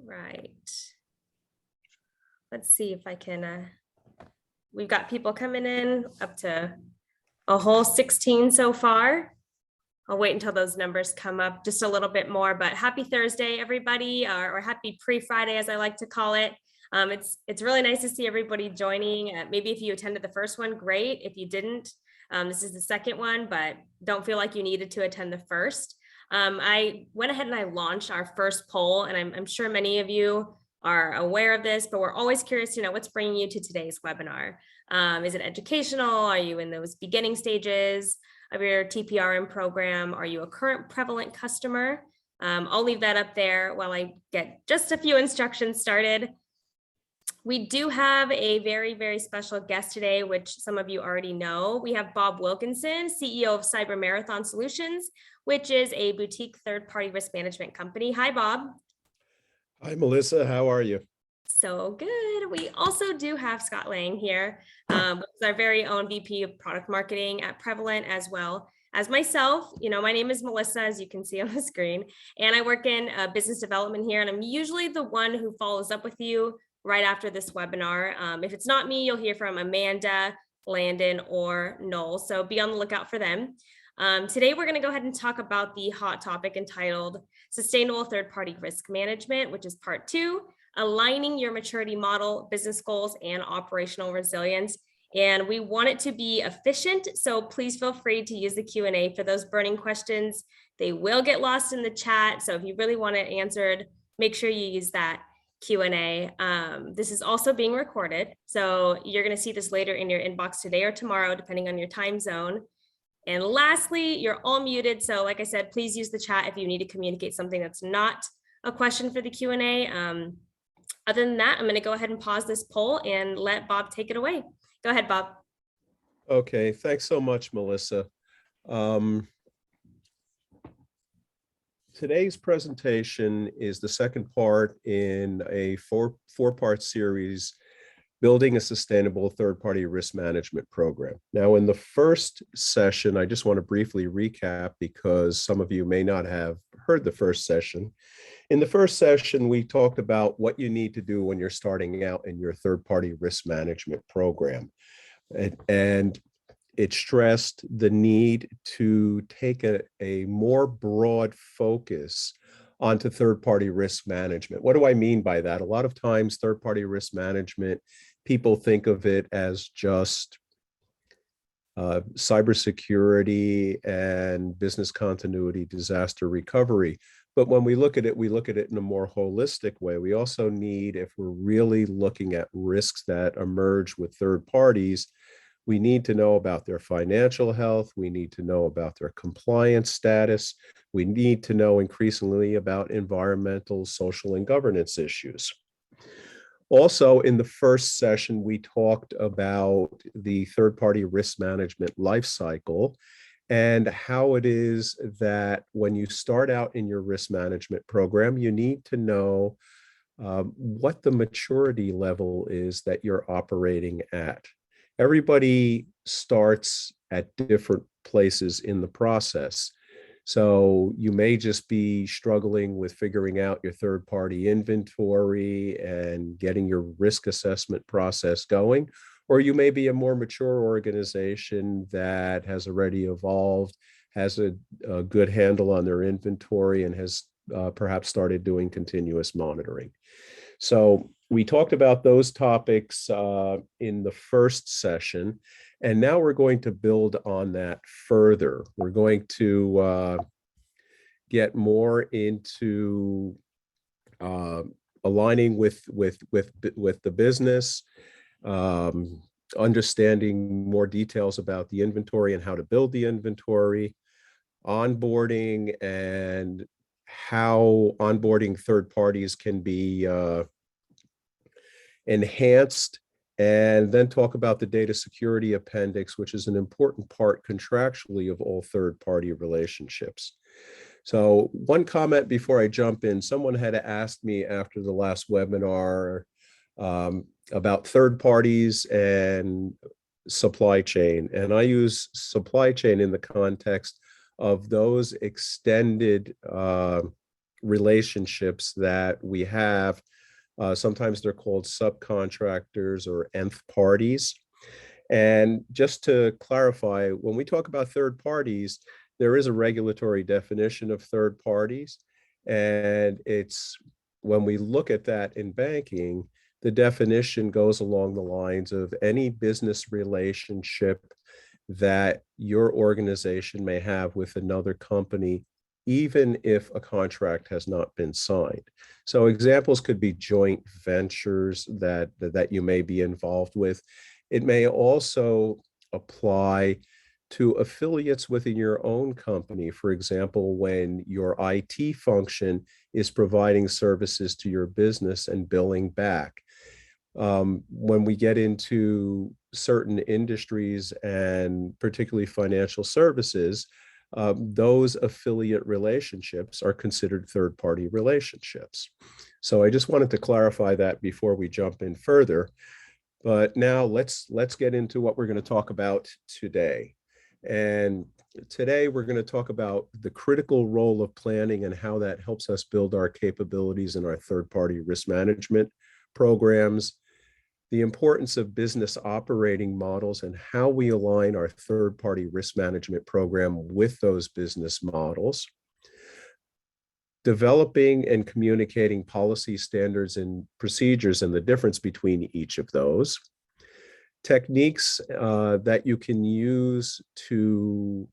right. Let's see if I can, we've got people coming in up to a whole 16 so far. I'll wait until those numbers come up just a little bit more, but happy Thursday, everybody, or happy pre-Friday, as I like to call it. It's really nice to see everybody joining. Maybe if you attended the first one, great. If you didn't, this is the second one, but don't feel like you needed to attend the first. I went ahead and I launched our first poll, and I'm sure many of you are aware of this, but we're always curious to know what's bringing you to today's webinar. Is it educational? Are you in those beginning stages of your TPRM program? Are you a current prevalent customer? I'll leave that up there while I get just a few instructions started. We do have a very, very special guest today, which some of you already know. We have Bob Wilkinson, CEO of Cyber Marathon Solutions, which is a boutique third-party risk management company. Hi, Bob. Hi, Melissa. How are you? So good. We also do have Scott Lang here, which is our very own VP of Product Marketing at Prevalent, as well as myself. My name is Melissa, as you can see on the screen, and I work in business development here, and I'm usually the one who follows up with you right after this webinar. If it's not me, you'll hear from Amanda, Landon, or Noel, so be on the lookout for them. Today, we're going to go ahead and talk about the hot topic entitled Sustainable Third-Party Risk Management, which is part 2, aligning your maturity model, business goals, and operational resilience. And we want it to be efficient, so please feel free to use the Q&A for those burning questions. They will get lost in the chat, so if you really want it answered, make sure you use that Q&A. This is also being recorded, so you're going to see this later in your inbox today or tomorrow, depending on your time zone. And lastly, you're all muted, so like I said, please use the chat if you need to communicate something that's not a question for the Q&A. Other than that, I'm going to go ahead and pause this poll and let Bob take it away. Go ahead, Bob. Okay, thanks so much, Melissa. Today's presentation is the second part in a four-part series, Building a Sustainable Third-Party Risk Management Program. Now, in the first session, I just want to briefly recap because some of you may not have heard the first session. In the first session, we talked about what you need to do when you're starting out in your third-party risk management program. And it stressed the need to take a more broad focus onto third-party risk management. What do I mean by that? A lot of times, third-party risk management, people think of it as just cybersecurity and business continuity, disaster recovery. But when we look at it in a more holistic way. We also need, if we're really looking at risks that emerge with third parties, we need to know about their financial health. We need to know about their compliance status. We need to know increasingly about environmental, social, and governance issues. Also, in the first session, we talked about the third-party risk management lifecycle and how it is that when you start out in your risk management program, you need to know what the maturity level is that you're operating at. Everybody starts at different places in the process. So you may just be struggling with figuring out your third-party inventory and getting your risk assessment process going, or you may be a more mature organization that has already evolved, has a good handle on their inventory, and has perhaps started doing continuous monitoring. So we talked about those topics in the first session, and now we're going to build on that further. We're going to get more into aligning with the business, understanding more details about the inventory and how to build the inventory, onboarding, and how onboarding third parties can be enhanced, and then talk about the data security appendix, which is an important part contractually of all third-party relationships. So one comment before I jump in, someone had asked me after the last webinar about third parties and supply chain. And I use supply chain in the context of those extended relationships that we have. Sometimes they're called subcontractors or nth parties. And just to clarify, when we talk about third parties, there is a regulatory definition of third parties. And it's when we look at that in banking, the definition goes along the lines of any business relationship that your organization may have with another company, even if a contract has not been signed. So examples could be joint ventures that you may be involved with. It may also apply to affiliates within your own company. For example, when your IT function is providing services to your business and billing back. When we get into certain industries and particularly financial services, those affiliate relationships are considered third-party relationships. So I just wanted to clarify that before we jump in further. But now let's get into what we're going to talk about today. And today we're going to talk about the critical role of planning and how that helps us build our capabilities in our third-party risk management programs, the importance of business operating models and how we align our third-party risk management program with those business models, developing and communicating policy standards and procedures and the difference between each of those, techniques that you can use to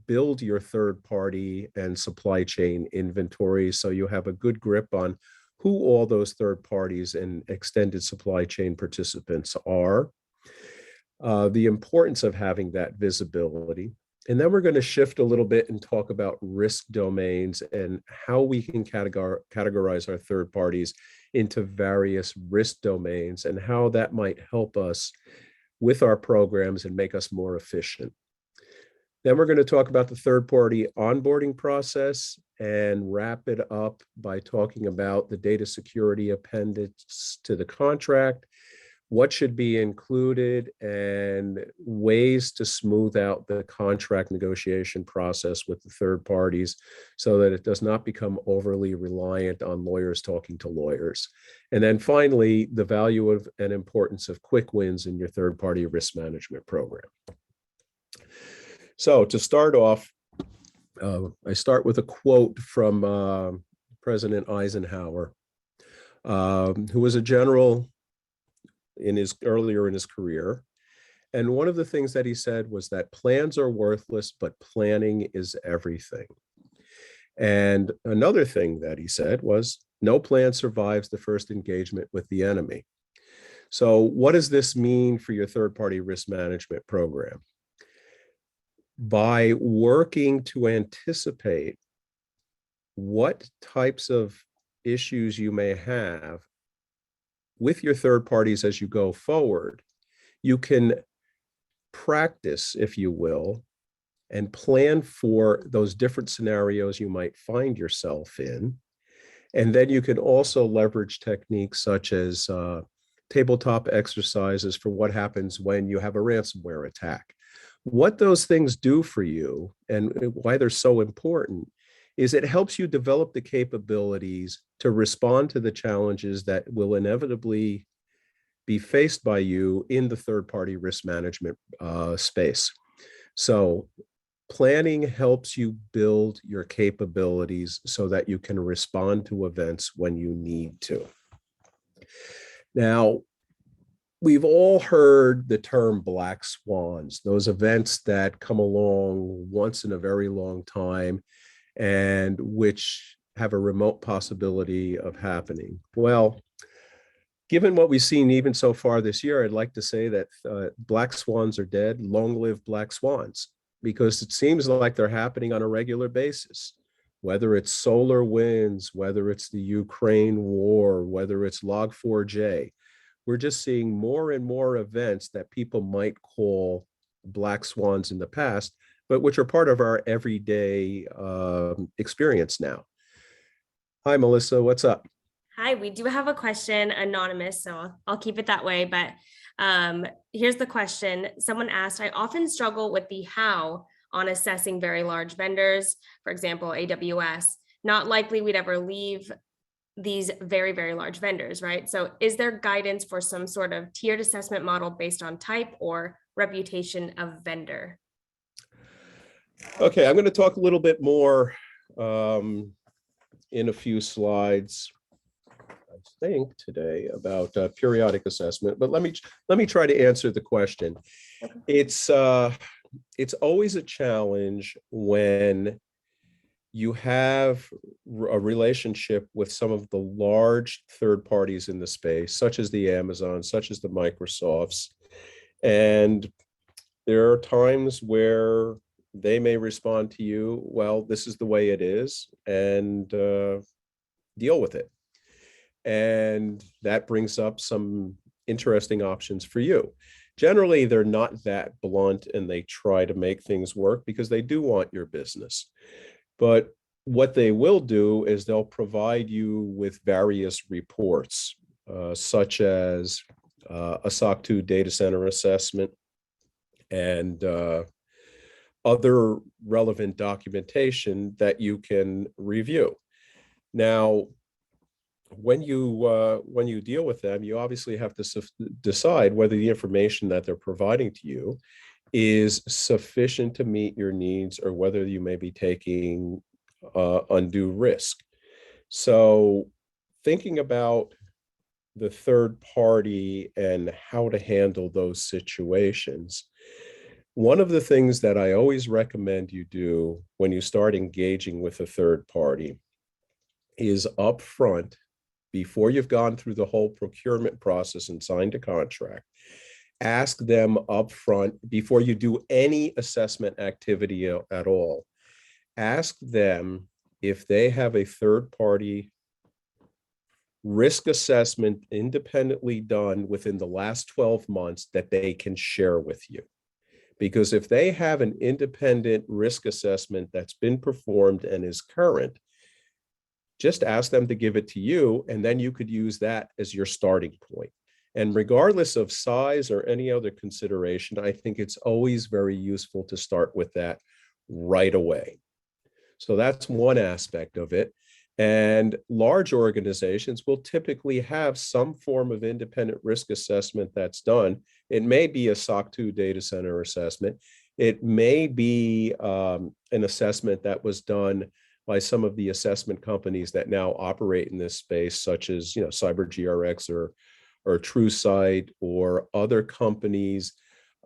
build your third-party and supply chain inventory so you have a good grip on who all those third parties and extended supply chain participants are, the importance of having that visibility. And then we're going to shift a little bit and talk about risk domains and how we can categorize our third parties into various risk domains and how that might help us with our programs and make us more efficient. Then we're going to talk about the third-party onboarding process and wrap it up by talking about the data security appendix to the contract, what should be included, and ways to smooth out the contract negotiation process with the third parties so that it does not become overly reliant on lawyers talking to lawyers. And then finally, the value of and importance of quick wins in your third-party risk management program. So to start off, I start with a quote from President Eisenhower, who was a general earlier in his career. And one of the things that he said was that plans are worthless, but planning is everything. And another thing that he said was, no plan survives the first engagement with the enemy. So what does this mean for your third-party risk management program? By working to anticipate what types of issues you may have with your third parties as you go forward, you can practice, if you will, and plan for those different scenarios you might find yourself in. And then you can also leverage techniques such as tabletop exercises for what happens when you have a ransomware attack. What those things do for you and why they're so important is it helps you develop the capabilities to respond to the challenges that will inevitably be faced by you in the third-party risk management space. So planning helps you build your capabilities so that you can respond to events when you need to. Now, we've all heard the term black swans, those events that come along once in a very long time and which have a remote possibility of happening. Well, given what we've seen even so far this year, I'd like to say that black swans are dead. Long live black swans, because it seems like they're happening on a regular basis. Whether it's solar winds, whether it's the Ukraine war, whether it's Log4j, we're just seeing more and more events that people might call black swans in the past, but which are part of our everyday experience now. Hi, Melissa, what's up? Hi, we do have a question, anonymous, so I'll keep it that way. But here's the question. Someone asked, I often struggle with the how on assessing very large vendors, for example, AWS. not likely we'd ever leave these very, very large vendors, right? So is there guidance for some sort of tiered assessment model based on type or reputation of vendor? Okay, I'm going to talk a little bit more in a few slides, I think, today about periodic assessment. But let me try to answer the question. Okay. It's always a challenge when you have a relationship with some of the large third parties in the space, such as the Amazon, such as the Microsofts, and there are times where they may respond to you, well, this is the way it is, and deal with it. And that brings up some interesting options for you. Generally, they're not that blunt and they try to make things work because they do want your business. But what they will do is they'll provide you with various reports, such as a SOC 2 data center assessment and other relevant documentation that you can review. Now, when you deal with them, you obviously have to decide whether the information that they're providing to you is sufficient to meet your needs or whether you may be taking undue risk. So thinking about the third party and how to handle those situations, one of the things that I always recommend you do when you start engaging with a third party is upfront, before you've gone through the whole procurement process and signed a contract, ask them upfront before you do any assessment activity at all. Ask them if they have a third party risk assessment independently done within the last 12 months that they can share with you. Because if they have an independent risk assessment that's been performed and is current, just ask them to give it to you, and then you could use that as your starting point. And regardless of size or any other consideration, I think it's always very useful to start with that right away. So that's one aspect of it. And large organizations will typically have some form of independent risk assessment that's done. It may be a SOC 2 data center assessment. It may be an assessment that was done by some of the assessment companies that now operate in this space, such as CyberGRX or TrueSight or other companies,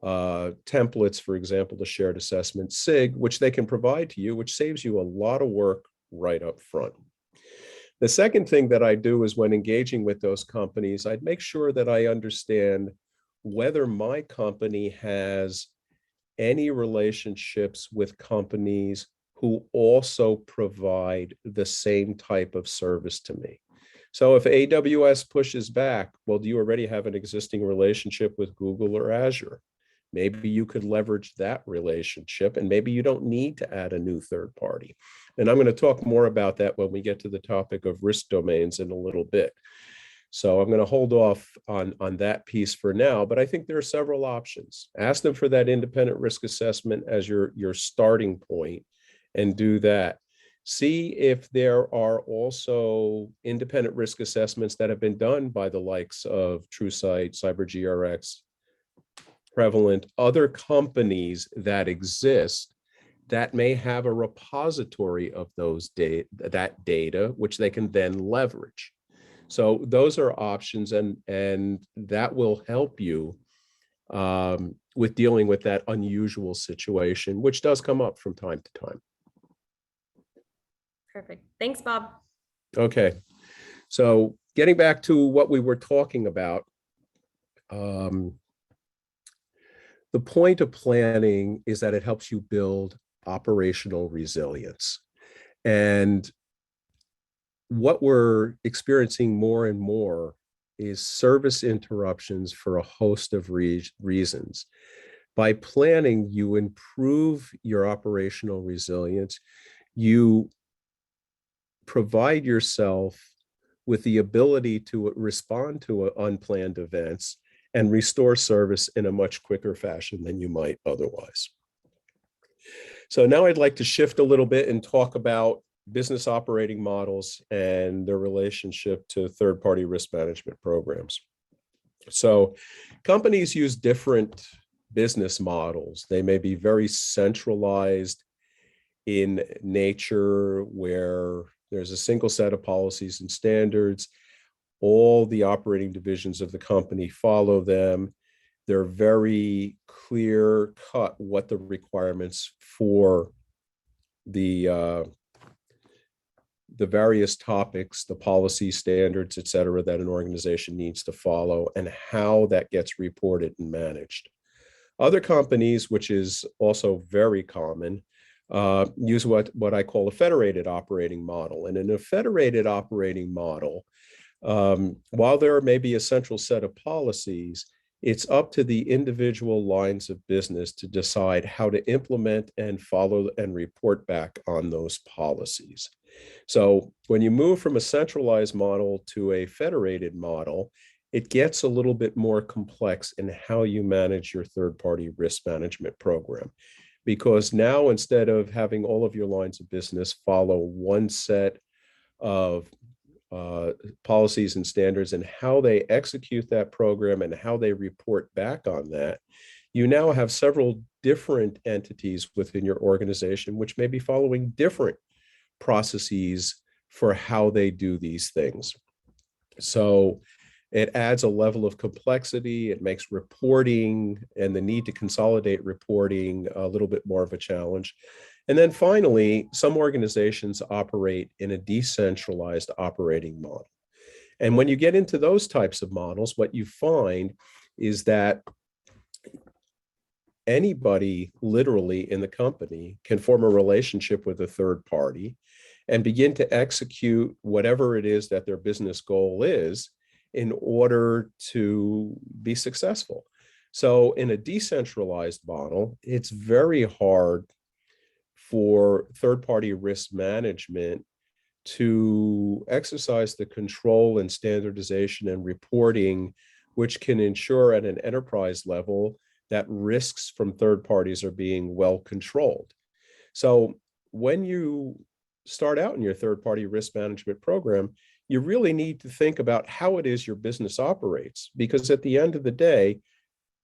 templates, for example, the shared assessment SIG, which they can provide to you, which saves you a lot of work right up front. The second thing that I do is when engaging with those companies, I'd make sure that I understand whether my company has any relationships with companies who also provide the same type of service to me. So if AWS pushes back, well, do you already have an existing relationship with Google or Azure? Maybe you could leverage that relationship, and maybe you don't need to add a new third party. And I'm going to talk more about that when we get to the topic of risk domains in a little bit. So I'm going to hold off on that piece for now, but I think there are several options. Ask them for that independent risk assessment as your starting point and do that. See if there are also independent risk assessments that have been done by the likes of TrueSight, CyberGRX, Prevalent, other companies that exist that may have a repository of those that data, which they can then leverage. So those are options, and that will help you with dealing with that unusual situation, which does come up from time to time. Perfect. Thanks, Bob. Okay. So getting back to what we were talking about, the point of planning is that it helps you build operational resilience. And what we're experiencing more and more is service interruptions for a host of reasons. By planning, you improve your operational resilience. You provide yourself with the ability to respond to unplanned events and restore service in a much quicker fashion than you might otherwise. So now I'd like to shift a little bit and talk about business operating models, and their relationship to third-party risk management programs. So companies use different business models. They may be very centralized in nature, where there's a single set of policies and standards. All the operating divisions of the company follow them. They're very clear cut what the requirements for the various topics, the policy standards, et cetera, that an organization needs to follow, and how that gets reported and managed. Other companies, which is also very common, use what I call a federated operating model. And in a federated operating model, while there may be a central set of policies, it's up to the individual lines of business to decide how to implement and follow and report back on those policies. So when you move from a centralized model to a federated model, it gets a little bit more complex in how you manage your third-party risk management program. Because now, instead of having all of your lines of business follow one set of policies and standards and how they execute that program and how they report back on that, you now have several different entities within your organization which may be following different processes for how they do these things. So it adds a level of complexity. It makes reporting and the need to consolidate reporting a little bit more of a challenge. And then finally, some organizations operate in a decentralized operating model. And when you get into those types of models, what you find is that anybody literally in the company can form a relationship with a third party and begin to execute whatever it is that their business goal is in order to be successful. So in a decentralized model, it's very hard for third-party risk management to exercise the control and standardization and reporting, which can ensure at an enterprise level that risks from third parties are being well controlled. So when you start out in your third-party risk management program, you really need to think about how it is your business operates, because at the end of the day,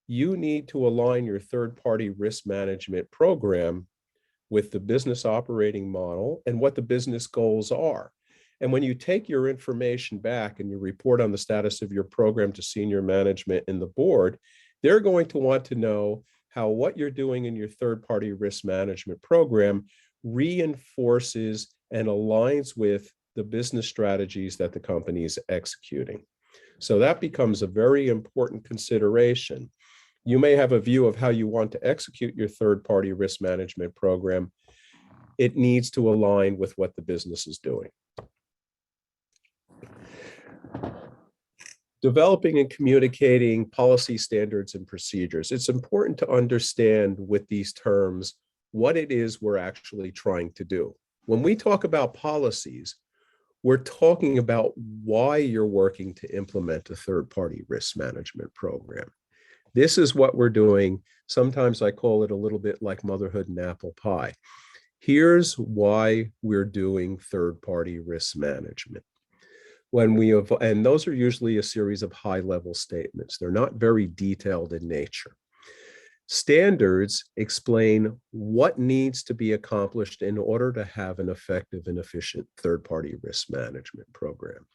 you need to align your third-party risk management program with the business operating model and what the business goals are. And when you take your information back and you report on the status of your program to senior management and the board, they're going to want to know how what you're doing in your third-party risk management program reinforces and aligns with the business strategies that the company is executing. So that becomes a very important consideration. You may have a view of how you want to execute your third-party risk management program. It needs to align with what the business is doing. Developing and communicating policy standards and procedures. It's important to understand with these terms what it is we're actually trying to do. When we talk about policies, we're talking about why you're working to implement a third-party risk management program. This is what we're doing. Sometimes I call it a little bit like motherhood and apple pie. Here's why we're doing third-party risk management. And those are usually a series of high-level statements. They're not very detailed in nature. Standards explain what needs to be accomplished in order to have an effective and efficient third-party risk management program.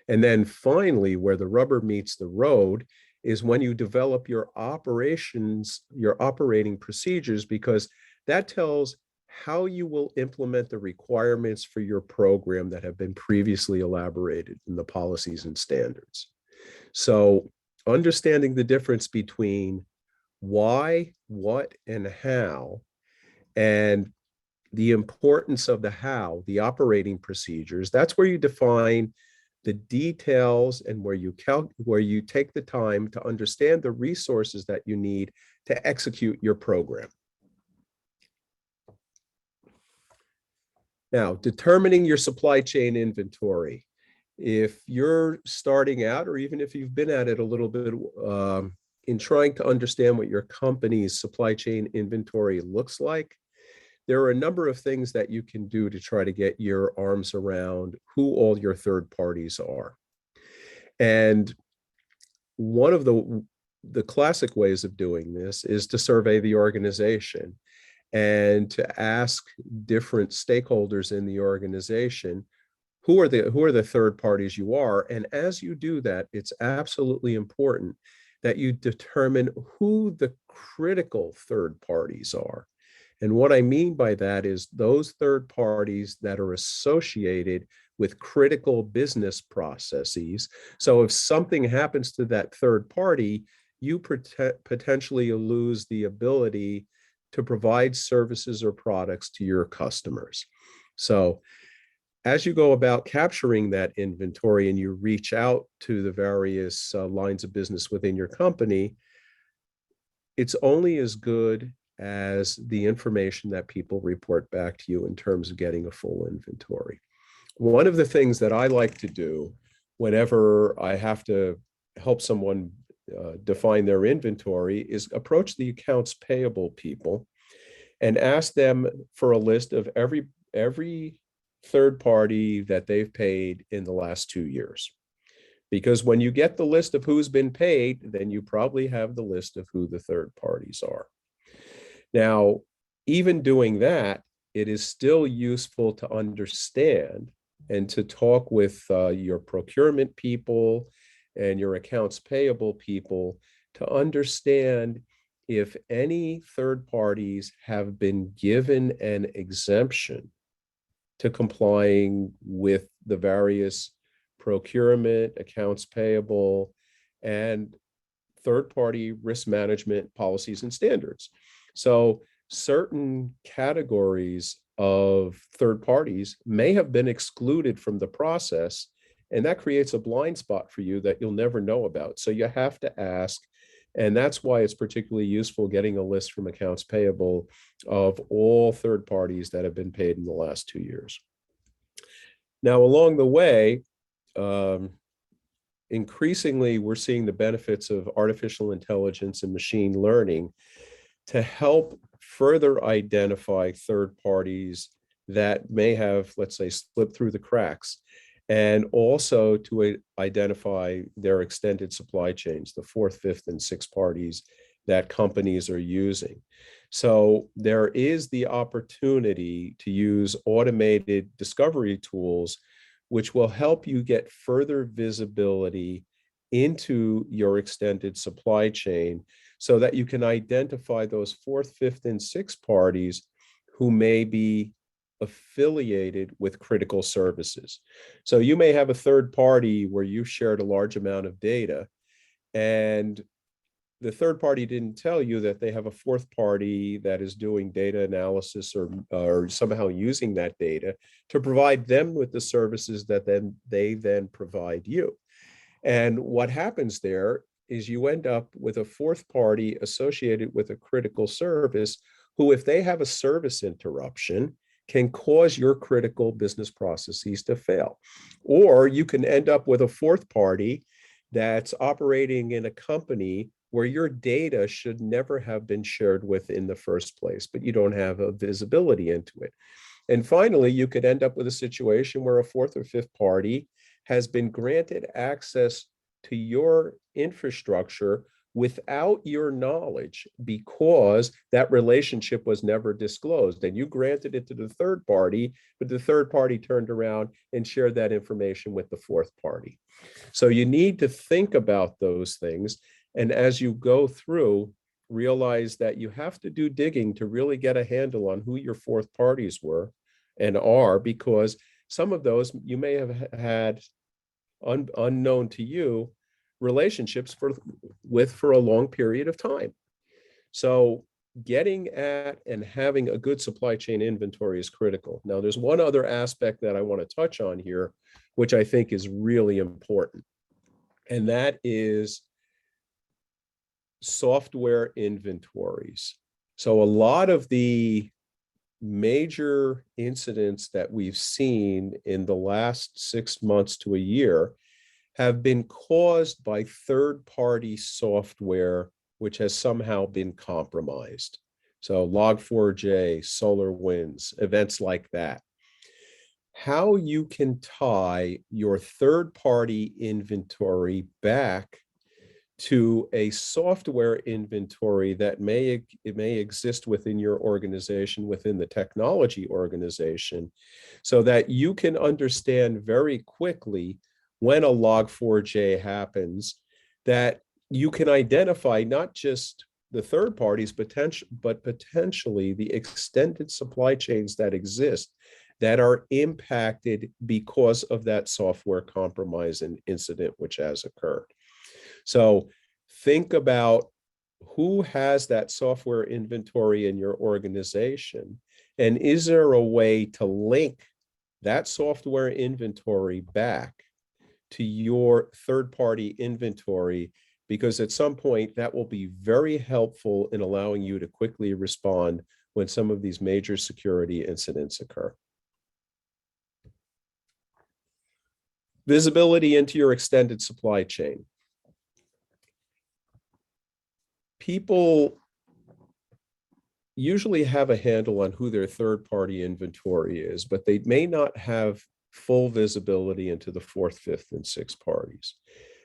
And then finally, where the rubber meets the road is when you develop your operations, your operating procedures, because that tells how you will implement the requirements for your program that have been previously elaborated in the policies and standards. So understanding the difference between why, what, and how, and the importance of the how, the operating procedures, that's where you define the details and where you take the time to understand the resources that you need to execute your program. Now, determining your supply chain inventory. If you're starting out, or even if you've been at it a little bit, in trying to understand what your company's supply chain inventory looks like, there are a number of things that you can do to try to get your arms around who all your third parties are. And one of the classic ways of doing this is to survey the organization and to ask different stakeholders in the organization who are the third parties you are. And as you do that, it's absolutely important that you determine who the critical third parties are. And what I mean by that is those third parties that are associated with critical business processes. So if something happens to that third party, you potentially lose the ability to provide services or products to your customers. So as you go about capturing that inventory and you reach out to the various lines of business within your company, it's only as good as the information that people report back to you in terms of getting a full inventory. One of the things that I like to do whenever I have to help someone define their inventory is approach the accounts payable people and ask them for a list of every third party that they've paid in the last 2 years. Because when you get the list of who's been paid, then you probably have the list of who the third parties are. Now, even doing that, it is still useful to understand and to talk with your procurement people and your accounts payable people to understand if any third parties have been given an exemption to complying with the various procurement, accounts payable, and third-party risk management policies and standards. So certain categories of third parties may have been excluded from the process, and that creates a blind spot for you that you'll never know about. So you have to ask, and that's why it's particularly useful getting a list from accounts payable of all third parties that have been paid in the last 2 years. Now, along the way, increasingly, we're seeing the benefits of artificial intelligence and machine learning to help further identify third parties that may have, let's say, slipped through the cracks, and also to identify their extended supply chains, the fourth, fifth, and sixth parties that companies are using. So there is the opportunity to use automated discovery tools, which will help you get further visibility into your extended supply chain so that you can identify those fourth, fifth, and sixth parties who may be affiliated with critical services. So you may have a third party where you shared a large amount of data, and the third party didn't tell you that they have a fourth party that is doing data analysis or somehow using that data to provide them with the services that they provide you. And what happens there is you end up with a fourth party associated with a critical service who, if they have a service interruption, can cause your critical business processes to fail. Or you can end up with a fourth party that's operating in a company where your data should never have been shared with in the first place, but you don't have a visibility into it. And finally, you could end up with a situation where a fourth or fifth party has been granted access to your infrastructure without your knowledge because that relationship was never disclosed. And you granted it to the third party, but the third party turned around and shared that information with the fourth party. So you need to think about those things. And as you go through, realize that you have to do digging to really get a handle on who your fourth parties were and are, because some of those you may have had unknown to you relationships with for a long period of time. So getting at and having a good supply chain inventory is critical. Now, there's one other aspect that I want to touch on here, which I think is really important, and that is software inventories. So a lot of the major incidents that we've seen in the last 6 months to a year have been caused by third-party software which has somehow been compromised. So Log4j, SolarWinds, events like that. How you can tie your third-party inventory back to a software inventory that may exist within your organization, within the technology organization, so that you can understand very quickly when a Log4j happens, that you can identify not just the third parties, but potentially the extended supply chains that exist that are impacted because of that software compromise and incident which has occurred. So think about who has that software inventory in your organization, and is there a way to link that software inventory back to your third-party inventory, because at some point that will be very helpful in allowing you to quickly respond when some of these major security incidents occur. Visibility into your extended supply chain. People usually have a handle on who their third-party inventory is, but they may not have full visibility into the fourth, fifth, and sixth parties.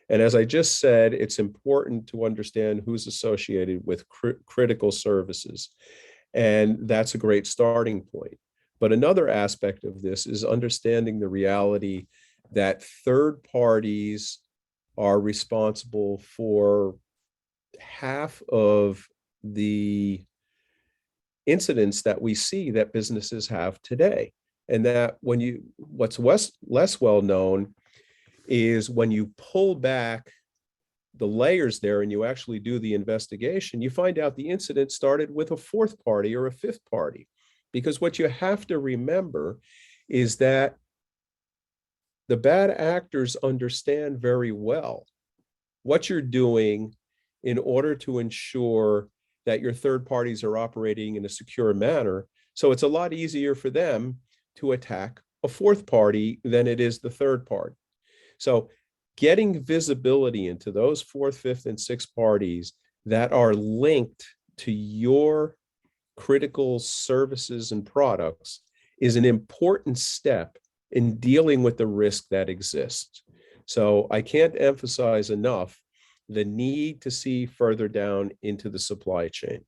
And as I just said, it's important to understand who's associated with critical services. And that's a great starting point. But another aspect of this is understanding the reality that third parties are responsible for half of the incidents that we see that businesses have today. And that what's less well known is when you pull back the layers there and you actually do the investigation, you find out the incident started with a fourth party or a fifth party. Because what you have to remember is that the bad actors understand very well what you're doing in order to ensure that your third parties are operating in a secure manner. So it's a lot easier for them to attack a fourth party than it is the third party. So getting visibility into those fourth, fifth, and sixth parties that are linked to your critical services and products is an important step in dealing with the risk that exists. So I can't emphasize enough the need to see further down into the supply chain.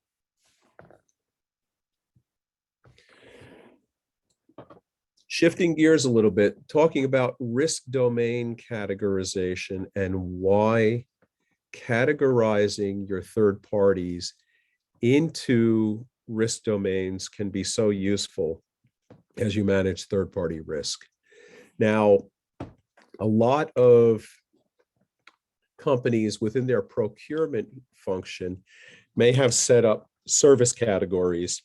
Shifting gears a little bit, talking about risk domain categorization and why categorizing your third parties into risk domains can be so useful as you manage third-party risk. Now, a lot of companies within their procurement function may have set up service categories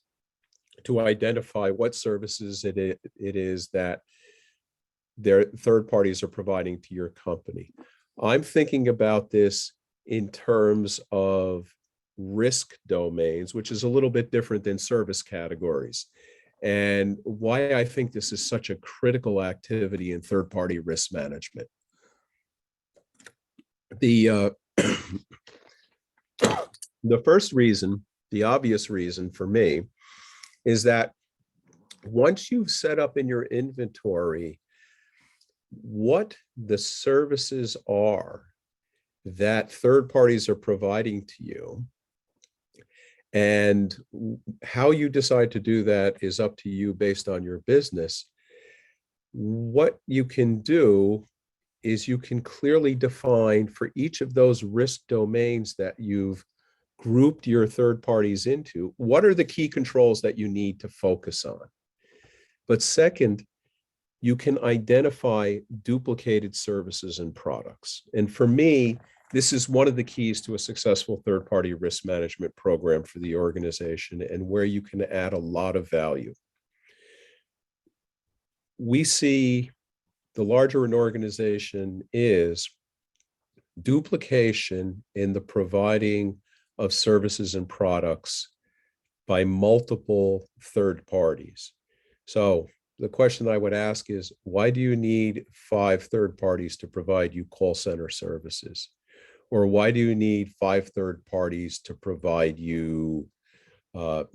to identify what services it is that their third parties are providing to your company. I'm thinking about this in terms of risk domains, which is a little bit different than service categories, and why I think this is such a critical activity in third-party risk management. The first reason, the obvious reason for me, is that once you've set up in your inventory what the services are that third parties are providing to you, and how you decide to do that is up to you based on your business. What you can do is you can clearly define for each of those risk domains that you've grouped your third parties into, what are the key controls that you need to focus on. But second, you can identify duplicated services and products. And for me, this is one of the keys to a successful third-party risk management program for the organization, and where you can add a lot of value. We see the larger an organization is, duplication in the providing of services and products by multiple third parties. So the question I would ask is, why do you need 5 third parties to provide you call center services? Or why do you need 5 third parties to provide you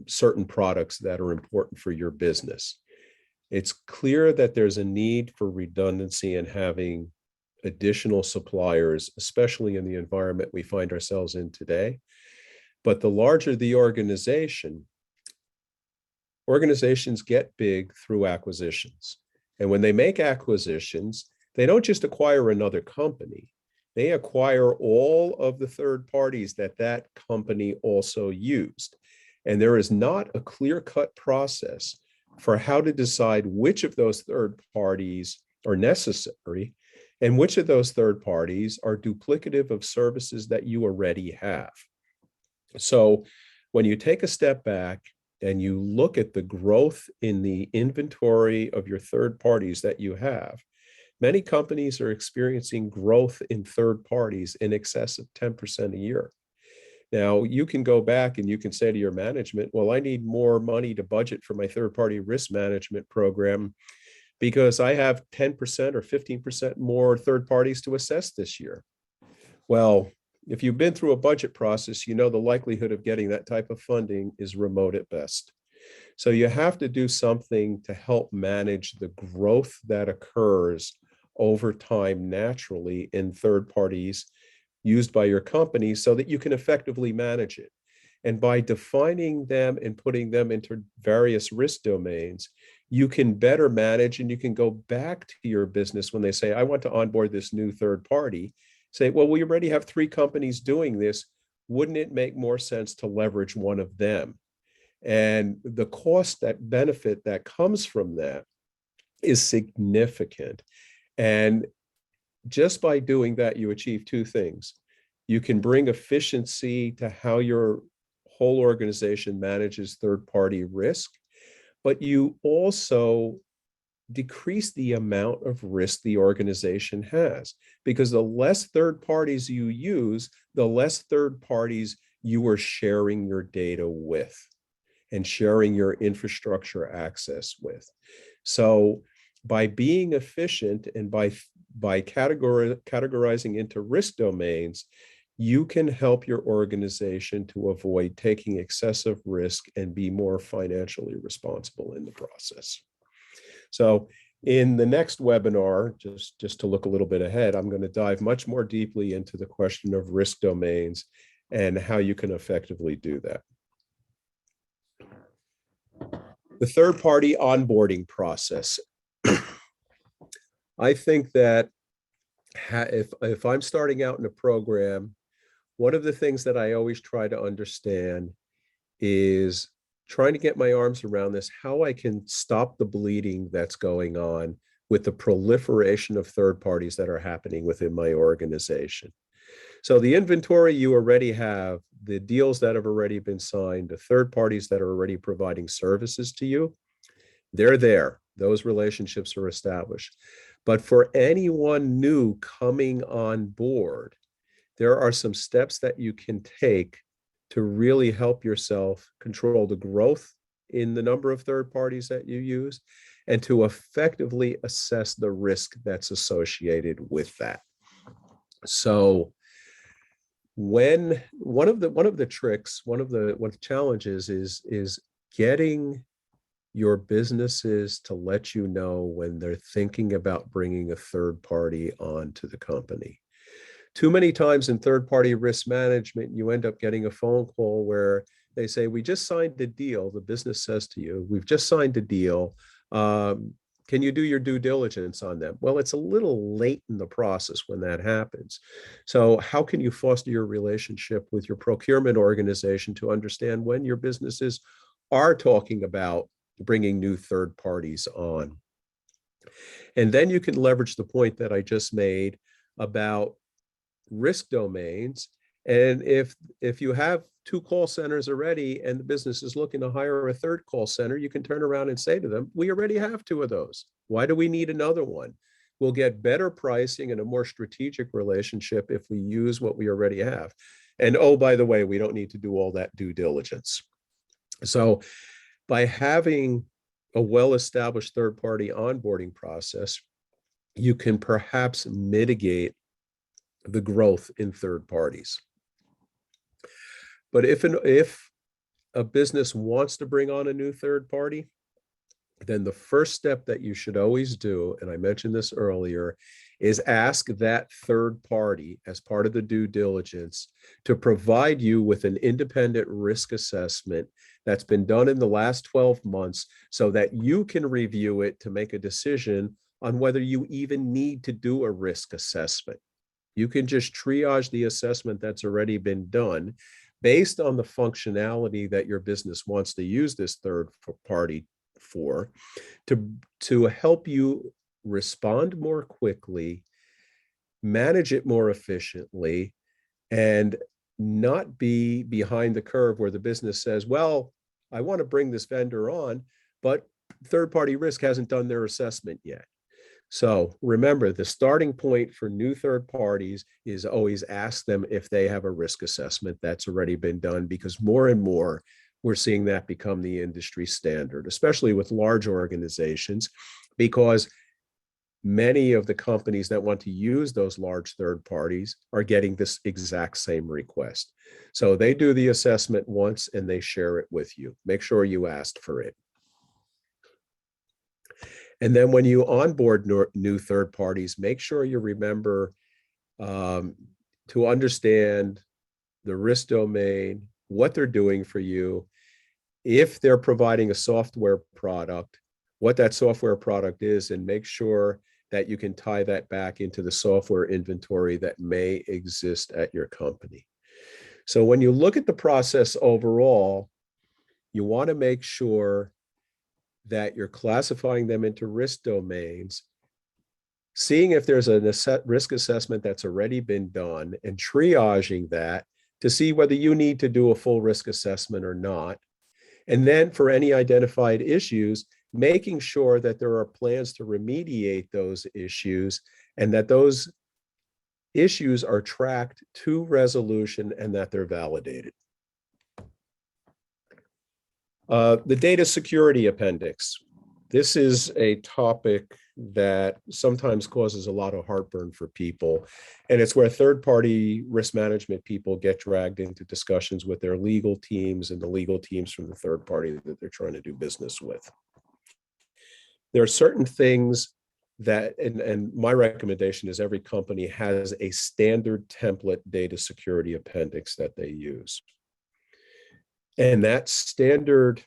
certain products that are important for your business. It's clear that there's a need for redundancy and having additional suppliers, especially in the environment we find ourselves in today. But the larger the organization, organizations get big through acquisitions. And when they make acquisitions, they don't just acquire another company. They acquire all of the third parties that that company also used. And there is not a clear-cut process for how to decide which of those third parties are necessary and which of those third parties are duplicative of services that you already have. So when you take a step back and you look at the growth in the inventory of your third parties that you have, many companies are experiencing growth in third parties in excess of 10% a year. Now, you can go back and you can say to your management, well, I need more money to budget for my third-party risk management program because I have 10% or 15% more third parties to assess this year. Well, if you've been through a budget process, you know the likelihood of getting that type of funding is remote at best. So you have to do something to help manage the growth that occurs over time naturally in third parties used by your company so that you can effectively manage it. And by defining them and putting them into various risk domains, you can better manage and you can go back to your business when they say, I want to onboard this new third party. Say, well, we already have 3 companies doing this. Wouldn't it make more sense to leverage one of them? And the cost, that benefit that comes from that is significant. And just by doing that, you achieve 2 things. You can bring efficiency to how your whole organization manages third-party risk, but you also decrease the amount of risk the organization has, because the less third parties you use, the less third parties you are sharing your data with and sharing your infrastructure access with. So by being efficient and by categorizing into risk domains, you can help your organization to avoid taking excessive risk and be more financially responsible in the process. So in the next webinar, just to look a little bit ahead, I'm going to dive much more deeply into the question of risk domains and how you can effectively do that. The third-party onboarding process. I think that if I'm starting out in a program, one of the things that I always try to understand is trying to get my arms around this, how I can stop the bleeding that's going on with the proliferation of third parties that are happening within my organization. So the inventory you already have, the deals that have already been signed, the third parties that are already providing services to you, they're there. Those relationships are established. But for anyone new coming on board, there are some steps that you can take to really help yourself control the growth in the number of third parties that you use and to effectively assess the risk that's associated with that. So when one of the tricks, one of the challenges is getting your businesses to let you know when they're thinking about bringing a third party onto the company. Too many times in third-party risk management, you end up getting a phone call where they say, we just signed a deal. The business says to you, we've just signed a deal. Can you do your due diligence on them? Well, it's a little late in the process when that happens. So how can you foster your relationship with your procurement organization to understand when your businesses are talking about bringing new third parties on? And then you can leverage the point that I just made about risk domains. And if you have 2 call centers already and the business is looking to hire a 3rd call center, you can turn around and say to them, we already have 2 of those. Why do we need another one? We'll get better pricing and a more strategic relationship if we use what we already have. And oh, by the way, we don't need to do all that due diligence. So by having a well-established third-party onboarding process, you can perhaps mitigate the growth in third parties. But if a business wants to bring on a new third party, then the first step that you should always do, and I mentioned this earlier, is ask that third party as part of the due diligence to provide you with an independent risk assessment that's been done in the last 12 months so that you can review it to make a decision on whether you even need to do a risk assessment. You can just triage the assessment that's already been done based on the functionality that your business wants to use this third party for, to help you respond more quickly, manage it more efficiently, and not be behind the curve where the business says, well, I want to bring this vendor on, but third-party risk hasn't done their assessment yet. So remember, the starting point for new third parties is always ask them if they have a risk assessment that's already been done, because more and more we're seeing that become the industry standard, especially with large organizations, because many of the companies that want to use those large third parties are getting this exact same request. So they do the assessment once and they share it with you. Make sure you asked for it. And then when you onboard new third parties, make sure you remember to understand the risk domain, what they're doing for you, if they're providing a software product, what that software product is, and make sure that you can tie that back into the software inventory that may exist at your company. So when you look at the process overall, you want to make sure that you're classifying them into risk domains, seeing if there's a risk assessment that's already been done, and triaging that to see whether you need to do a full risk assessment or not. And then for any identified issues, making sure that there are plans to remediate those issues and that those issues are tracked to resolution and that they're validated. The data security appendix. This is a topic that sometimes causes a lot of heartburn for people. And it's where third-party risk management people get dragged into discussions with their legal teams and the legal teams from the third party that they're trying to do business with. There are certain things that, and my recommendation is every company has a standard template data security appendix that they use. And that standard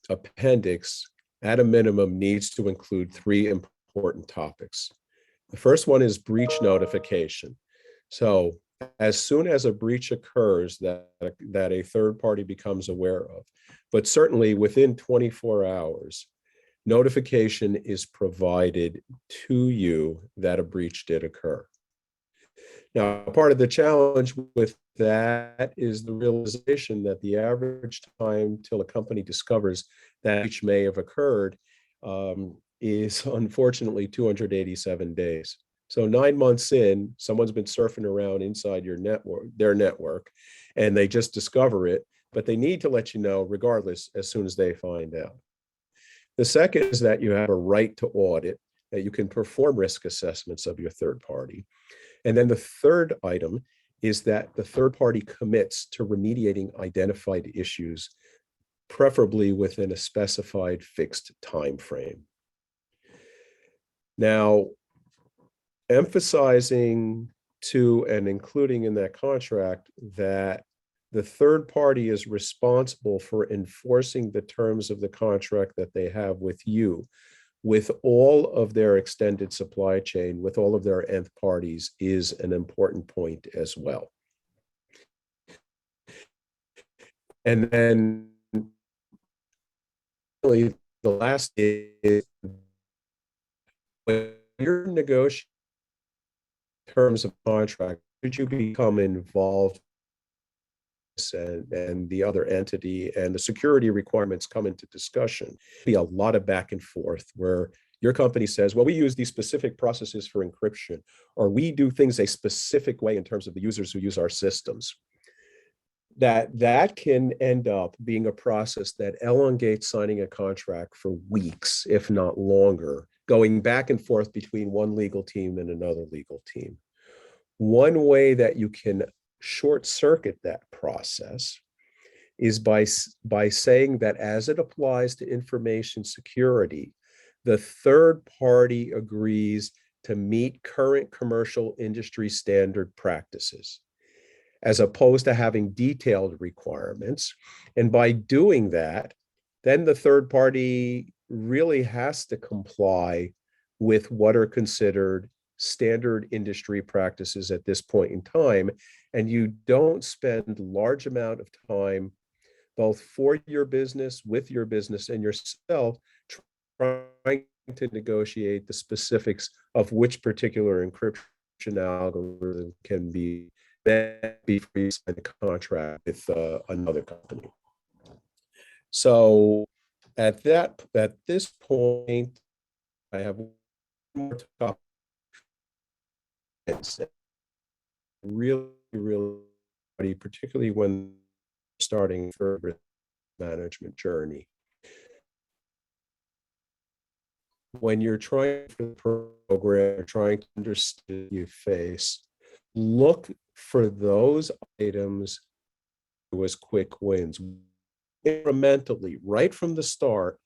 appendix, at a minimum, needs to include 3 important topics. The first one is breach notification. So as soon as a breach occurs that a third party becomes aware of, but certainly within 24 hours, notification is provided to you that a breach did occur. Now, part of the challenge with that is the realization that the average time till a company discovers that breach may have occurred is unfortunately 287 days. So 9 months in, someone's been surfing around inside their network, and they just discover it, but they need to let you know regardless as soon as they find out. The second is that you have a right to audit, that you can perform risk assessments of your third party. And then the third item is that the third party commits to remediating identified issues, preferably within a specified fixed time frame. Now, emphasizing to and including in that contract that the third party is responsible for enforcing the terms of the contract that they have with you, with all of their extended supply chain, with all of their nth parties, is an important point as well. And then really the last is when you're negotiating terms of contract, should you become involved and the other entity and the security requirements come into discussion, be a lot of back and forth where your company says, well, we use these specific processes for encryption, or we do things a specific way in terms of the users who use our systems. That can end up being a process that elongates signing a contract for weeks, if not longer, going back and forth between one legal team and another legal team. One way that you can short circuit that process is by saying that as it applies to information security, the third party agrees to meet current commercial industry standard practices, as opposed to having detailed requirements. And by doing that, then the third party really has to comply with what are considered standard industry practices at this point in time. And you don't spend large amount of time, both for your business, with your business and yourself, trying to negotiate the specifics of which particular encryption algorithm can be met before you sign a contract with another company. So at this point, I have one more topic. It's really, particularly when starting for risk management journey. When you're trying for the program, trying to understand you face, look for those items as quick wins incrementally right from the start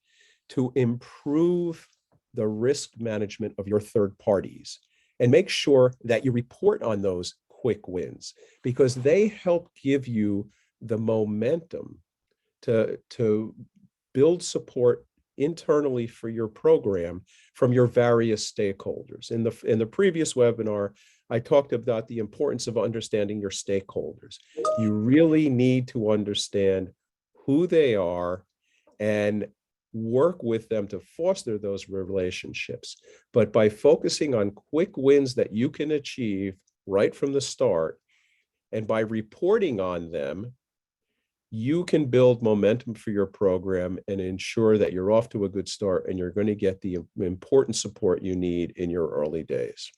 to improve the risk management of your third parties, and make sure that you report on those quick wins, because they help give you the momentum to build support internally for your program from your various stakeholders. In the previous webinar, I talked about the importance of understanding your stakeholders. You really need to understand who they are and work with them to foster those relationships. But by focusing on quick wins that you can achieve right from the start, and by reporting on them, you can build momentum for your program and ensure that you're off to a good start and you're going to get the important support you need in your early days.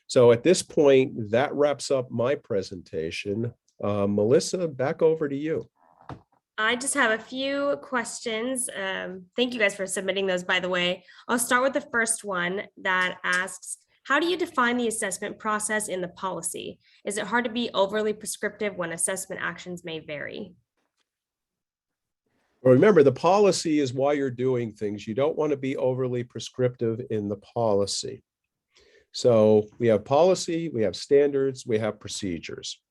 So at this point, that wraps up my presentation. Melissa, back over to you. I just have a few questions. Thank you guys for submitting those, by the way. I'll start with the first one that asks, how do you define the assessment process in the policy? Is it hard to be overly prescriptive when assessment actions may vary? Well, remember, the policy is why you're doing things. You don't want to be overly prescriptive in the policy. So we have policy, we have standards, we have procedures.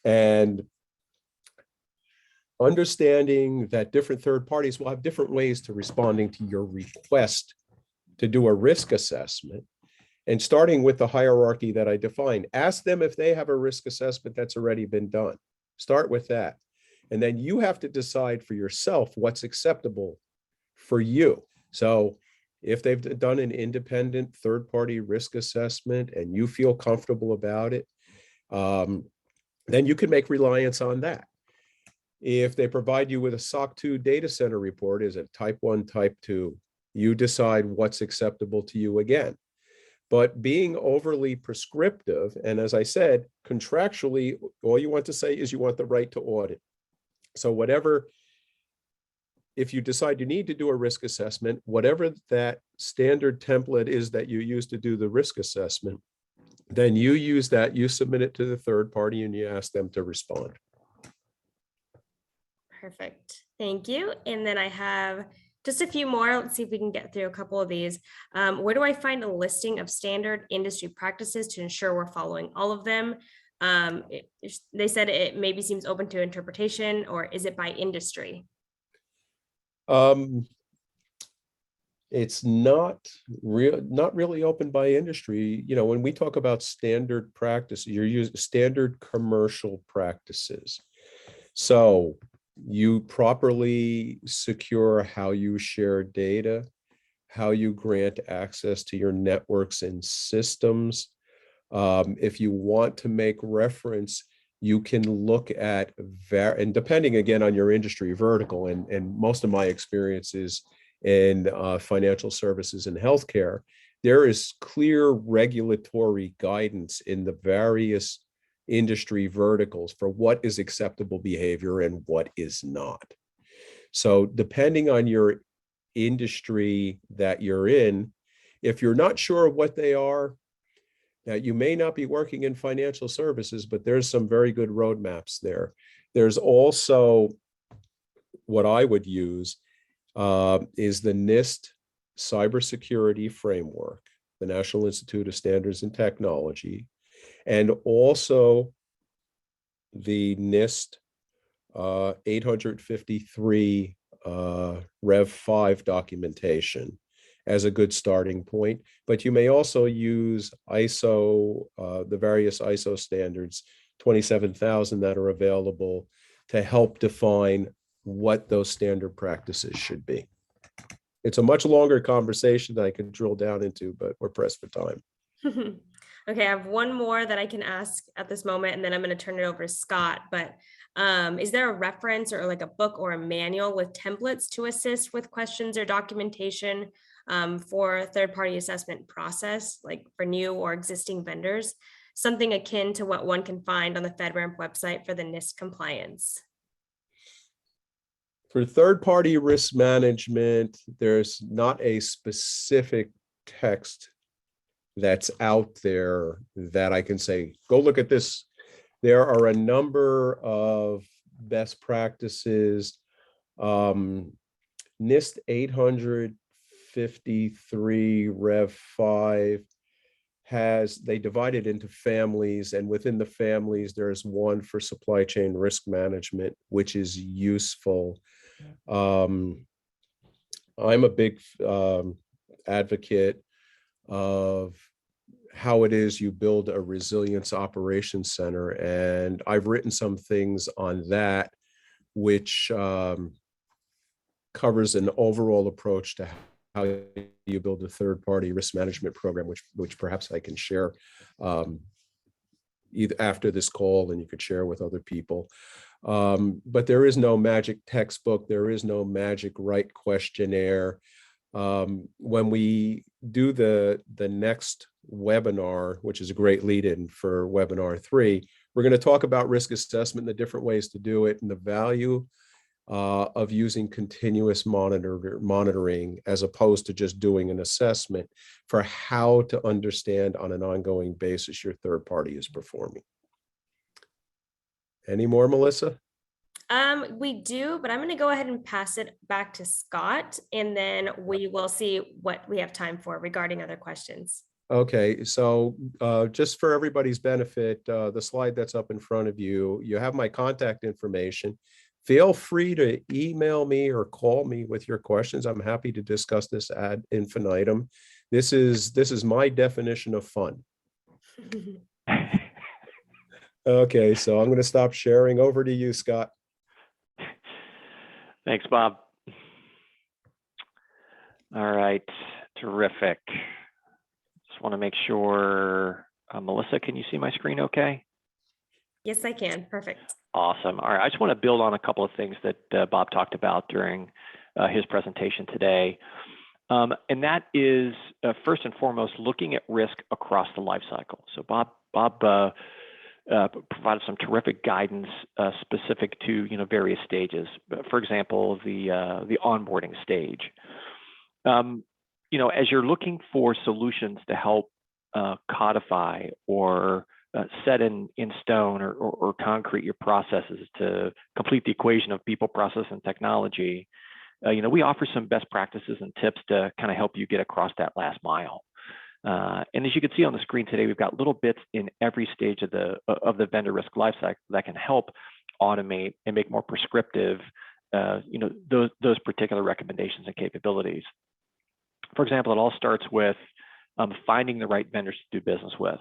And understanding that different third parties will have different ways to responding to your request to do a risk assessment. And starting with the hierarchy that I defined, ask them if they have a risk assessment that's already been done. Start with that. And then you have to decide for yourself what's acceptable for you. So if they've done an independent third-party risk assessment and you feel comfortable about it, then you can make reliance on that. If they provide you with a SOC 2 data center report, is it type 1, type 2? You decide what's acceptable to you again. But being overly prescriptive, and as I said, contractually, all you want to say is you want the right to audit. So whatever, if you decide you need to do a risk assessment, whatever that standard template is that you use to do the risk assessment, then you use that, you submit it to the third party and you ask them to respond. Perfect. Thank you. And then I have just a few more. Let's see if we can get through a couple of these. Where do I find a listing of standard industry practices to ensure we're following all of them? They said it maybe seems open to interpretation, or is it by industry? It's not really open by industry. You know, when we talk about standard practices, you're using standard commercial practices. So you properly secure how you share data, how you grant access to your networks and systems. If you want to make reference, you can look at, and depending again on your industry vertical, and most of my experiences in financial services and healthcare, there is clear regulatory guidance in the various industry verticals for what is acceptable behavior and what is not. So depending on your industry that you're in, if you're not sure of what they are, you may not be working in financial services, but there's some very good roadmaps there. There's also what I would use is the NIST cybersecurity framework, the National Institute of Standards and Technology, and also the NIST 853 Rev 5 documentation as a good starting point. But you may also use ISO, the various ISO standards, 27,000 that are available to help define what those standard practices should be. It's a much longer conversation that I could drill down into, but we're pressed for time. Okay, I have one more that I can ask at this moment, and then I'm going to turn it over to Scott. But is there a reference or like a book or a manual with templates to assist with questions or documentation for third-party assessment process, like for new or existing vendors? Something akin to what one can find on the FedRAMP website for the NIST compliance. For third-party risk management, there's not a specific text that's out there that I can say, go look at this. There are a number of best practices. NIST 853 Rev 5 they divide it into families, and within the families, there's one for supply chain risk management, which is useful. I'm a big advocate of how it is you build a resilience operations center. And I've written some things on that, which covers an overall approach to how you build a third-party risk management program, which perhaps I can share either after this call, and you could share with other people. But there is no magic textbook. There is no magic right questionnaire. When we do the next webinar, which is a great lead-in for webinar 3, we're going to talk about risk assessment and the different ways to do it and the value of using continuous monitoring as opposed to just doing an assessment for how to understand on an ongoing basis your third party is performing. Any more, Melissa? We do, but I'm going to go ahead and pass it back to Scott, and then we will see what we have time for regarding other questions. Okay, so just for everybody's benefit, the slide that's up in front of you, you have my contact information. Feel free to email me or call me with your questions. I'm happy to discuss this ad infinitum. This is my definition of fun. Okay, so I'm going to stop sharing. Over to you, Scott. Thanks, Bob. All right, terrific. Just want to make sure, Melissa, can you see my screen okay? Yes, I can. Perfect. Awesome. All right, I just want to build on a couple of things that Bob talked about during his presentation today. And that is, first and foremost, looking at risk across the life cycle. So Bob provided some terrific guidance specific to various stages. For example, the onboarding stage. As you're looking for solutions to help codify or set in stone or concrete your processes to complete the equation of people, process, and technology, we offer some best practices and tips to kind of help you get across that last mile. And as you can see on the screen today, we've got little bits in every stage of the vendor risk lifecycle that can help automate and make more prescriptive, those particular recommendations and capabilities. For example, it all starts with finding the right vendors to do business with,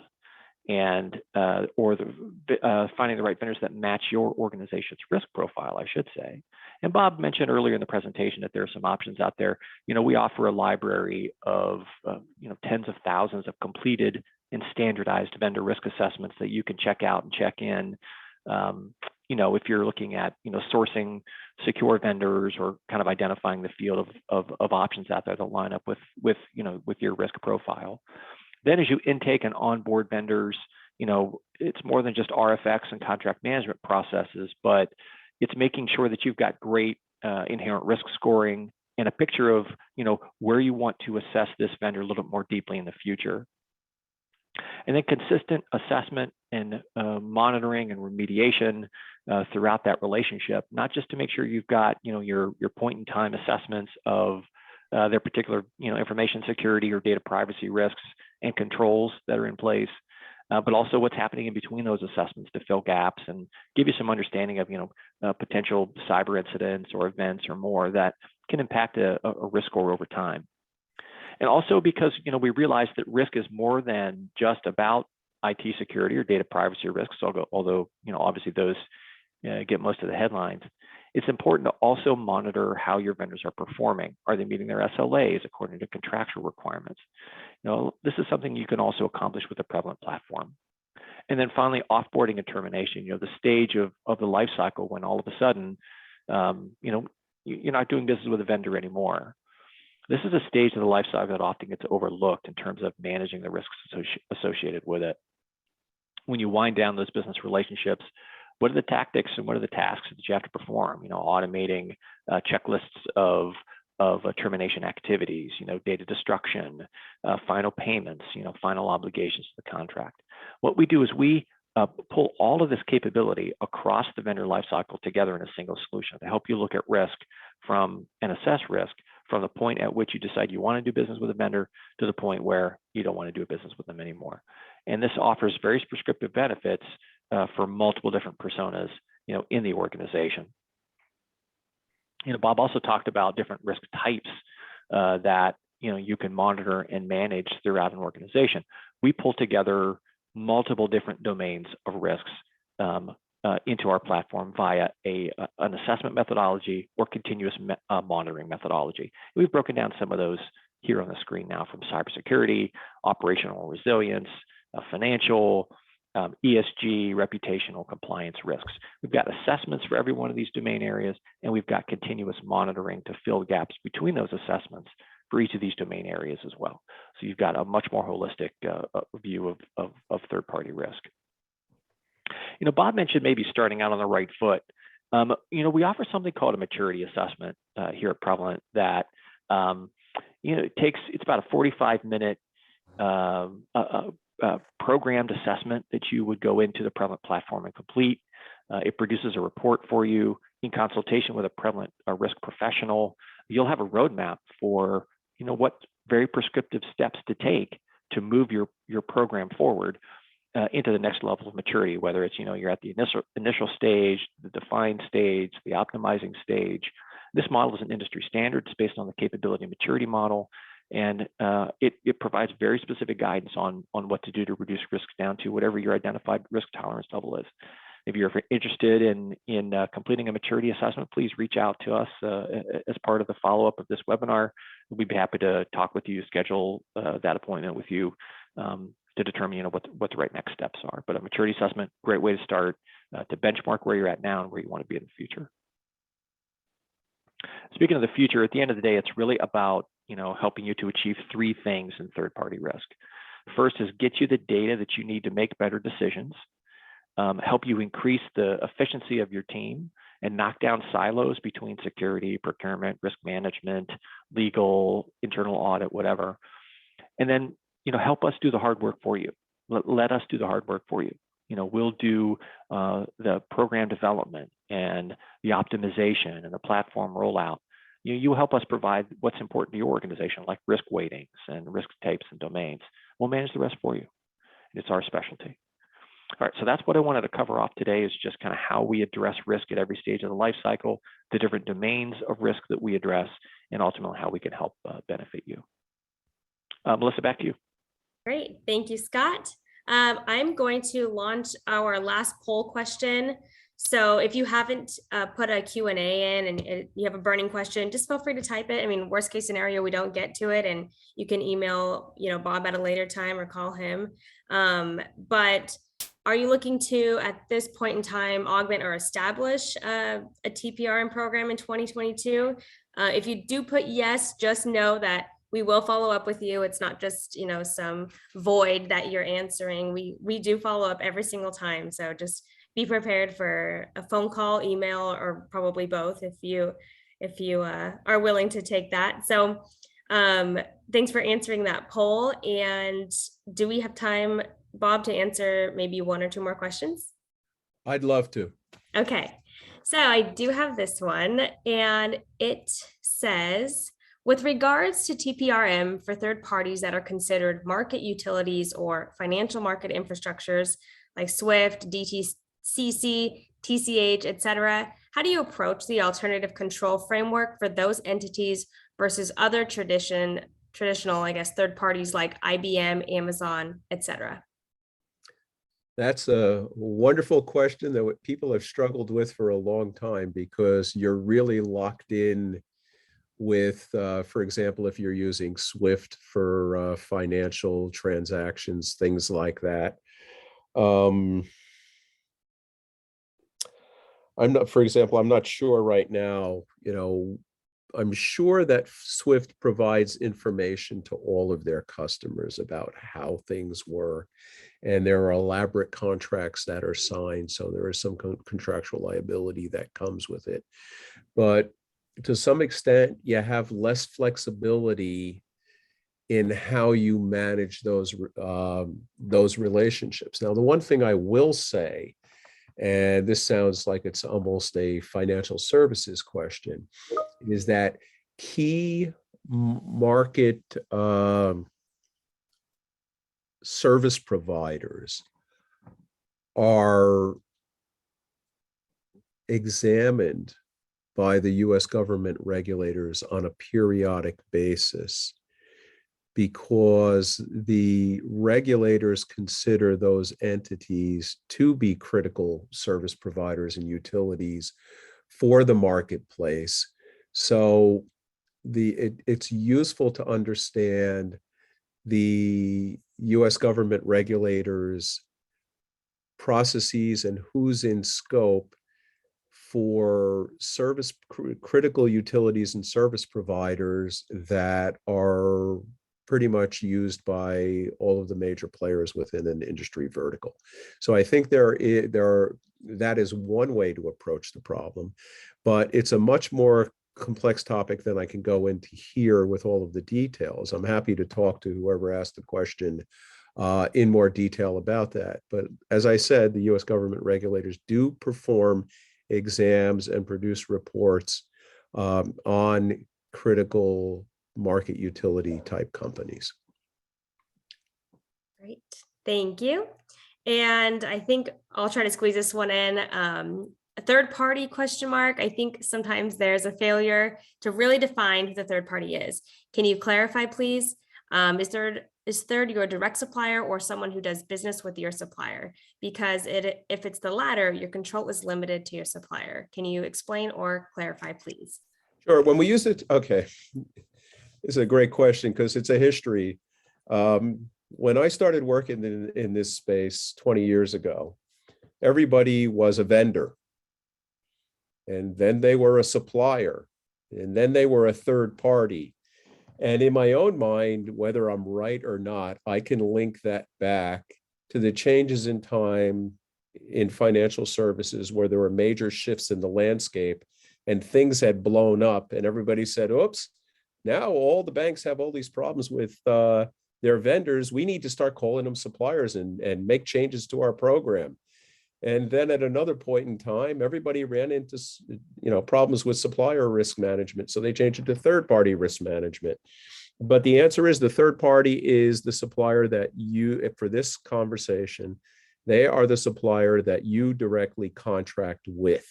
and finding the right vendors that match your organization's risk profile, I should say. And Bob mentioned earlier in the presentation that there are some options out there. We offer a library of tens of thousands of completed and standardized vendor risk assessments that you can check out and check in. If you're looking at sourcing secure vendors or kind of identifying the field of options out there that line up with your risk profile. Then as you intake and onboard vendors, it's more than just RFX and contract management processes, but it's making sure that you've got great inherent risk scoring and a picture of where you want to assess this vendor a little bit more deeply in the future. And then consistent assessment monitoring and remediation throughout that relationship, not just to make sure you've got your point in time assessments of their particular information security or data privacy risks and controls that are in place, but also what's happening in between those assessments to fill gaps and give you some understanding of potential cyber incidents or events or more that can impact a risk score over time. And also because we realize that risk is more than just about IT security or data privacy risks, although obviously those get most of the headlines. It's important to also monitor how your vendors are performing. Are they meeting their SLAs according to contractual requirements? This is something you can also accomplish with a prevalent platform. And then finally, offboarding and termination, the stage of the life cycle when all of a sudden, you're not doing business with a vendor anymore. This is a stage of the life cycle that often gets overlooked in terms of managing the risks associated with it. When you wind down those business relationships, what are the tactics and what are the tasks that you have to perform? Automating checklists of termination activities, data destruction, final payments, final obligations to the contract. What we do is we pull all of this capability across the vendor lifecycle together in a single solution to help you look at risk and assess risk from the point at which you decide you want to do business with a vendor to the point where you don't want to do business with them anymore. And this offers very prescriptive benefits for multiple different personas, in the organization. Bob also talked about different risk types that you can monitor and manage throughout an organization. We pull together multiple different domains of risks into our platform via an assessment methodology or continuous monitoring methodology. We've broken down some of those here on the screen now, from cybersecurity, operational resilience, financial, ESG, reputational, compliance risks. We've got assessments for every one of these domain areas, and we've got continuous monitoring to fill gaps between those assessments for each of these domain areas as well. So you've got a much more holistic view of third-party risk. Bob mentioned maybe starting out on the right foot. We offer something called a maturity assessment here at Prevalent that it's about a 45-minute programmed assessment that you would go into the Prevalent platform and complete. It produces a report for you in consultation with a Prevalent risk professional. You'll have a roadmap for what very prescriptive steps to take to move your program forward into the next level of maturity, whether it's you're at the initial stage, the defined stage, the optimizing stage. This model is an industry standard. It's based on the capability and maturity model. And it provides very specific guidance on what to do to reduce risks down to whatever your identified risk tolerance level is. If you're interested in completing a maturity assessment, please reach out to us as part of the follow-up of this webinar. We'd be happy to talk with you, schedule that appointment with you to determine what the right next steps are. But a maturity assessment, great way to start to benchmark where you're at now and where you want to be in the future. Speaking of the future, at the end of the day, it's really about helping you to achieve three things in third-party risk. First is get you the data that you need to make better decisions, help you increase the efficiency of your team and knock down silos between security, procurement, risk management, legal, internal audit, whatever. And then, help us do the hard work for you. Let us do the hard work for you. We'll do the program development and the optimization and the platform rollout. You help us provide what's important to your organization, like risk weightings and risk types and domains. We'll manage the rest for you. It's our specialty. All right, so that's what I wanted to cover off today, is just kind of how we address risk at every stage of the life cycle, the different domains of risk that we address, and ultimately how we can help benefit you. Melissa, back to you. Great, thank you, Scott. I'm going to launch our last poll question. So if you haven't put a Q&A in and you have a burning question, just feel free to type it. I mean, worst case scenario, we don't get to it and you can email, Bob at a later time or call him. But are you looking to, at this point in time, augment or establish a TPRM program in 2022? If you do put yes, just know that we will follow up with you. It's not just, some void that you're answering. We do follow up every single time. So just be prepared for a phone call, email, or probably both if you are willing to take that. So thanks for answering that poll. And do we have time Bob, to answer maybe one or two more questions? I'd love to. Okay, so I do have this one, and it says, with regards to TPRM for third parties that are considered market utilities or financial market infrastructures like SWIFT, DTCC, TCH, etc., how do you approach the alternative control framework for those entities versus other traditional, I guess, third parties like IBM, Amazon, etc.? That's a wonderful question that what people have struggled with for a long time, because you're really locked in with, for example, if you're using SWIFT for financial transactions, things like that. For example, I'm not sure right now, I'm sure that SWIFT provides information to all of their customers about how things work. And there are elaborate contracts that are signed. So there is some contractual liability that comes with it. But to some extent, you have less flexibility in how you manage those relationships. Now, the one thing I will say, and this sounds like it's almost a financial services question, is that key market service providers are examined by the US government regulators on a periodic basis, because the regulators consider those entities to be critical service providers and utilities for the marketplace. So it's useful to understand the US government regulators' processes and who's in scope for critical utilities and service providers that are pretty much used by all of the major players within an industry vertical. So I think that is one way to approach the problem, but it's a much more complex topic than I can go into here with all of the details. I'm happy to talk to whoever asked the question in more detail about that. But as I said, the US government regulators do perform exams and produce reports on critical market utility type companies. Great, thank you. And I think I'll try to squeeze this one in. A third party question mark. I think sometimes there's a failure to really define who the third party is. Can you clarify, please? Is third your direct supplier or someone who does business with your supplier? Because if it's the latter, your control is limited to your supplier. Can you explain or clarify, please? Sure. When we use it, okay. It's a great question because it's a history. When I started working in this space 20 years ago, everybody was a vendor. And then they were a supplier. And then they were a third party. And in my own mind, whether I'm right or not, I can link that back to the changes in time in financial services where there were major shifts in the landscape and things had blown up and everybody said, oops, now all the banks have all these problems with their vendors. We need to start calling them suppliers and make changes to our program. And then at another point in time, everybody ran into problems with supplier risk management. So they changed it to third-party risk management. But the answer is the third party is the supplier that for this conversation, they are the supplier that you directly contract with.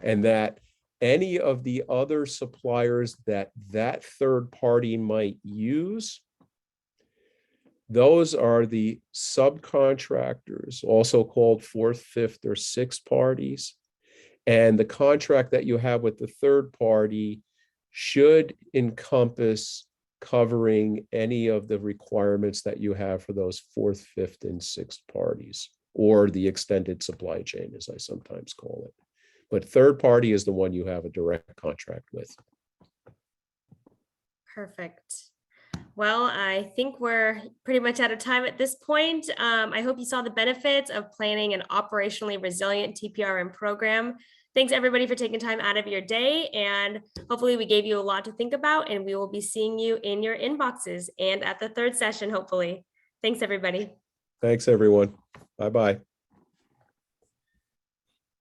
And that any of the other suppliers that third party might use, those are the subcontractors, also called fourth, fifth, or sixth parties. And the contract that you have with the third party should encompass covering any of the requirements that you have for those fourth, fifth, and sixth parties, or the extended supply chain, as I sometimes call it. But third party is the one you have a direct contract with. Perfect. Well, I think we're pretty much out of time at this point. I hope you saw the benefits of planning an operationally resilient TPRM program. Thanks everybody for taking time out of your day, and hopefully we gave you a lot to think about, and we will be seeing you in your inboxes and at the third session, hopefully. Thanks everybody. Thanks, everyone. Bye-bye.